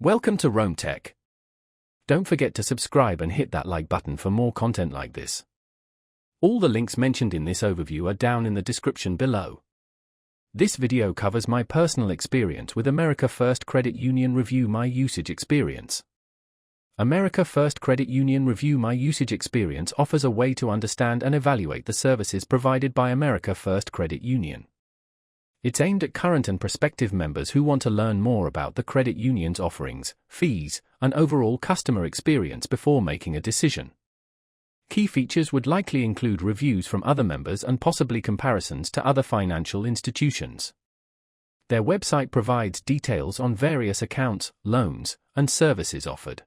Welcome to Rome Tech. Don't forget to subscribe and hit that like button for more content like this. All the links mentioned in this overview are down in the description below. This video covers my personal experience with America First Credit Union. Review my usage experience. America First Credit Union. Review my usage experience offers a way to understand and evaluate the services provided by America First Credit Union. It's aimed at current and prospective members who want to learn more about the credit union's offerings, fees, and overall customer experience before making a decision. Key features would likely include reviews from other members and possibly comparisons to other financial institutions. Their website provides details on various accounts, loans, and services offered.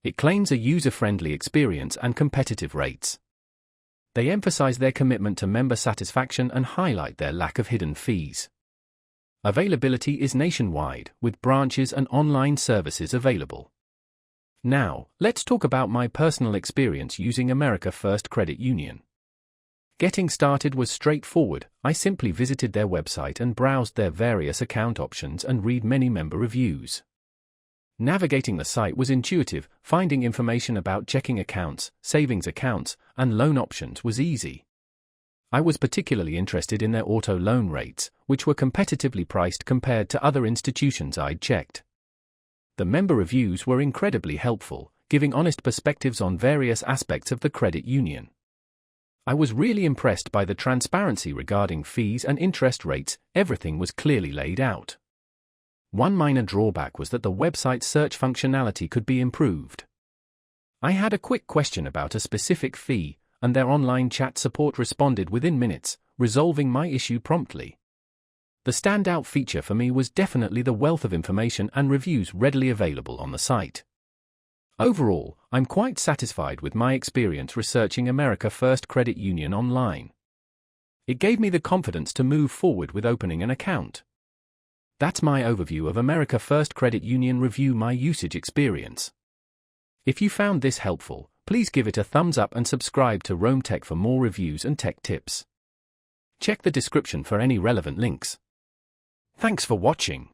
It claims a user-friendly experience and competitive rates. They emphasize their commitment to member satisfaction and highlight their lack of hidden fees. Availability is nationwide, with branches and online services available. Now, let's talk about my personal experience using America First Credit Union. Getting started was straightforward. I simply visited their website and browsed their various account options and read many member reviews. Navigating the site was intuitive. Finding information about checking accounts, savings accounts, and loan options was easy. I was particularly interested in their auto loan rates, which were competitively priced compared to other institutions I'd checked. The member reviews were incredibly helpful, giving honest perspectives on various aspects of the credit union. I was really impressed by the transparency regarding fees and interest rates. Everything was clearly laid out. One minor drawback was that the website's search functionality could be improved. I had a quick question about a specific fee, and their online chat support responded within minutes, resolving my issue promptly. The standout feature for me was definitely the wealth of information and reviews readily available on the site. Overall, I'm quite satisfied with my experience researching America First Credit Union online. It gave me the confidence to move forward with opening an account. That's my overview of America First Credit Union. Review my usage experience. If you found this helpful, please give it a thumbs up and subscribe to Rome Tech for more reviews and tech tips. Check the description for any relevant links. Thanks for watching.